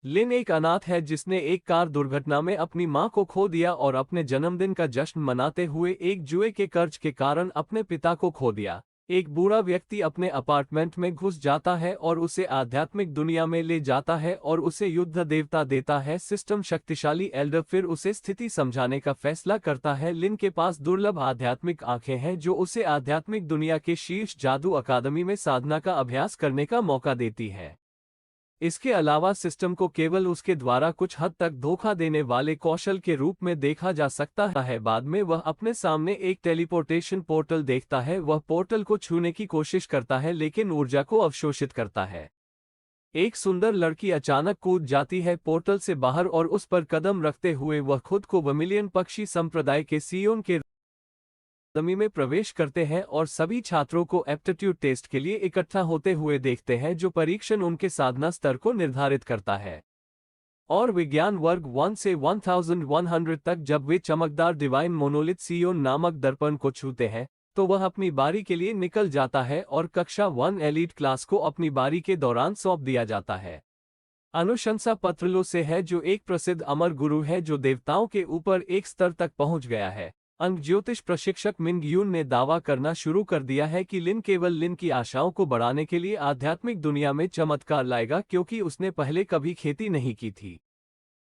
लिन एक अनाथ है जिसने एक कार दुर्घटना में अपनी मां को खो दिया और अपने जन्मदिन का जश्न मनाते हुए एक जुए के कर्ज के कारण अपने पिता को खो दिया। एक बूढ़ा व्यक्ति अपने अपार्टमेंट में घुस जाता है और उसे आध्यात्मिक दुनिया में ले जाता है और उसे युद्ध देवता देता है। सिस्टम शक्तिशाली एल्डर फिर उसे स्थिति समझाने का फैसला करता है। लिन के पास दुर्लभ आध्यात्मिक आंखें हैं जो उसे आध्यात्मिक दुनिया के शीर्ष जादू अकादमी में साधना का अभ्यास करने का मौका देती है। इसके अलावा सिस्टम को केवल उसके द्वारा कुछ हद तक धोखा देने वाले कौशल के रूप में देखा जा सकता है। बाद में वह अपने सामने एक टेलीपोर्टेशन पोर्टल देखता है। वह पोर्टल को छूने की कोशिश करता है लेकिन ऊर्जा को अवशोषित करता है। एक सुंदर लड़की अचानक कूद जाती है पोर्टल से बाहर और उस पर कदम रखते हुए वह खुद को वर्मिलियन पक्षी संप्रदाय के सियोन के अकादमी में प्रवेश करते हैं और सभी छात्रों को एप्टीट्यूड टेस्ट के लिए इकट्ठा होते हुए देखते हैं जो परीक्षण उनके साधना स्तर को निर्धारित करता है। और विज्ञान वर्ग 1 से 1100 तक जब वे चमकदार डिवाइन मोनोलिथ सियोन नामक दर्पण को छूते हैं तो वह अपनी बारी के लिए निकल जाता है और कक्षा 1 एलीट क्लास को अपनी बारी के दौरान सौंप दिया जाता है। अनुशंसा पत्र लो से है जो एक प्रसिद्ध अमर गुरु है जो देवताओं के ऊपर एक स्तर तक पहुंच गया है। अंग ज्योतिष प्रशिक्षक मिंग यून ने दावा करना शुरू कर दिया है कि लिन केवल लिन की आशाओं को बढ़ाने के लिए आध्यात्मिक दुनिया में चमत्कार लाएगा क्योंकि उसने पहले कभी खेती नहीं की थी।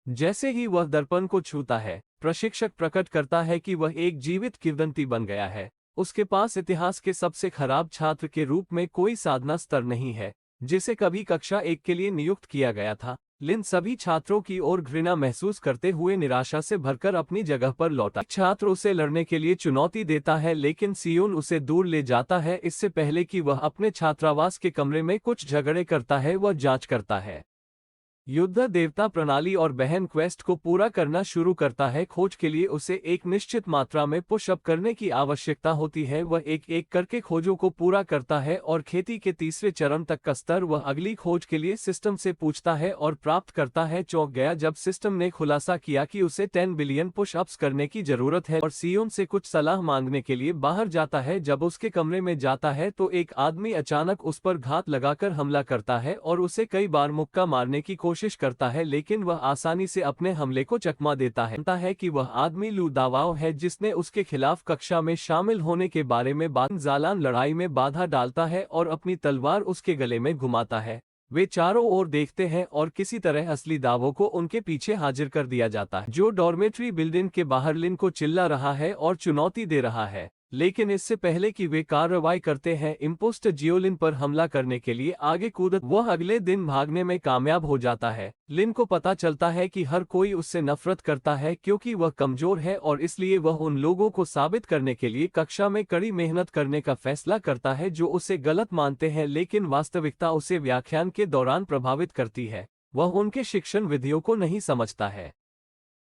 जैसे ही वह दर्पण को छूता है प्रशिक्षक प्रकट करता है कि वह एक जीवित किंवदंती बन गया है। उसके पास इतिहास के सबसे खराब छात्र के रूप में कोई साधना स्तर नहीं है जिसे कभी कक्षा 1 के लिए नियुक्त किया गया था। लिन सभी छात्रों की ओर घृणा महसूस करते हुए निराशा से भरकर अपनी जगह पर लौटा। छात्र उसे लड़ने के लिए चुनौती देता है लेकिन सियोन उसे दूर ले जाता है। इससे पहले कि वह अपने छात्रावास के कमरे में कुछ झगड़े करता है वह जांच करता है युद्ध देवता प्रणाली और बहन क्वेस्ट को पूरा करना शुरू करता है। खोज के लिए उसे एक निश्चित मात्रा में पुशअप करने की आवश्यकता होती है। वह एक एक करके खोजों को पूरा करता है और खेती के तीसरे चरण तक का स्तर वह अगली खोज के लिए सिस्टम से पूछता है और प्राप्त करता है। चौंक गया जब सिस्टम ने खुलासा किया कि उसे 10 बिलियन पुशअप्स करने की जरूरत है और सियोन से कुछ सलाह मांगने के लिए बाहर जाता है। जब उसके कमरे में जाता है तो एक आदमी अचानक उस पर घात लगाकर हमला करता है और उसे कई बार मुक्का मारने की कोशिश करता है लेकिन वह आसानी से अपने हमले को चकमा देता है कि वह आदमी लू दावाओ है जिसने उसके खिलाफ कक्षा में शामिल होने के बारे में बात। जालान लड़ाई में बाधा डालता है और अपनी तलवार उसके गले में घुमाता है। वे चारों ओर देखते हैं और किसी तरह असली दावों को उनके पीछे हाजिर कर दिया जाता है जो डॉर्मेट्री बिल्डिंग के बाहर लिन को चिल्ला रहा है और चुनौती दे रहा है। लेकिन इससे पहले कि वे कार्रवाई करते हैं इम्पोस्टर जियोलिन पर हमला करने के लिए आगे कूद वह अगले दिन भागने में कामयाब हो जाता है। लिन को पता चलता है कि हर कोई उससे नफरत करता है क्योंकि वह कमजोर है और इसलिए वह उन लोगों को साबित करने के लिए कक्षा में कड़ी मेहनत करने का फैसला करता है जो उसे गलत मानते हैं लेकिन वास्तविकता उसे व्याख्यान के दौरान प्रभावित करती है। वह उनके शिक्षण विधियों को नहीं समझता है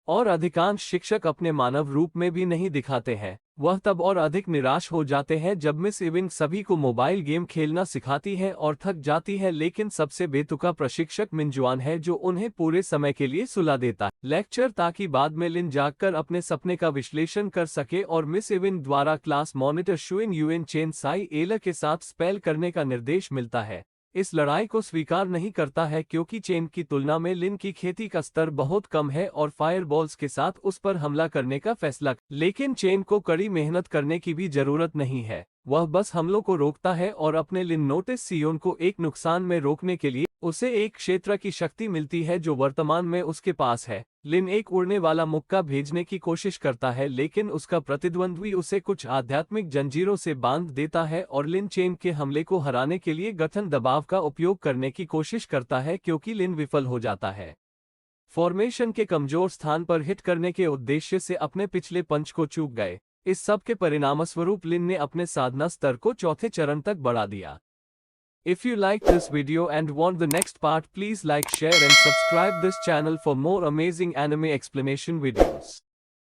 और अधिकांश शिक्षक अपने मानव रूप में भी नहीं दिखाते हैं। वह तब और अधिक निराश हो जाते हैं जब मिस इविंग सभी को मोबाइल गेम खेलना सिखाती है और थक जाती है लेकिन सबसे बेतुका प्रशिक्षक मिंजुआन है जो उन्हें पूरे समय के लिए सुला देता है लेक्चर ताकि बाद में लिन जागकर अपने सपने का विश्लेषण कर सके और मिस इविंग द्वारा क्लास मॉनिटर शुइन यूएन चेन साई एला के साथ स्पेल करने का निर्देश मिलता है। इस लड़ाई को स्वीकार नहीं करता है क्योंकि चेन की तुलना में लिन की खेती का स्तर बहुत कम है और फायरबॉल्स के साथ उस पर हमला करने का फैसला। लेकिन चेन को कड़ी मेहनत करने की भी जरूरत नहीं है। वह बस हमलों को रोकता है और अपने लिन नोटिस सियोन को एक नुकसान में रोकने के लिए उसे एक क्षेत्र की शक्ति मिलती है जो वर्तमान में उसके पास है। लिन एक उड़ने वाला मुक्का भेजने की कोशिश करता है लेकिन उसका प्रतिद्वंद्वी उसे कुछ आध्यात्मिक जंजीरों से बांध देता है और लिन चेन के हमले को हराने के लिए गठन दबाव का उपयोग करने की कोशिश करता है क्योंकि लिन विफल हो जाता है। फॉर्मेशन के कमजोर स्थान पर हिट करने के उद्देश्य से अपने पिछले पंच को चूक गए। इस सब के परिणामस्वरूप लिन ने अपने साधना स्तर को चौथे चरण तक बढ़ा दिया। If you like this video and want the next part, please like, share and subscribe this channel for more amazing anime explanation videos.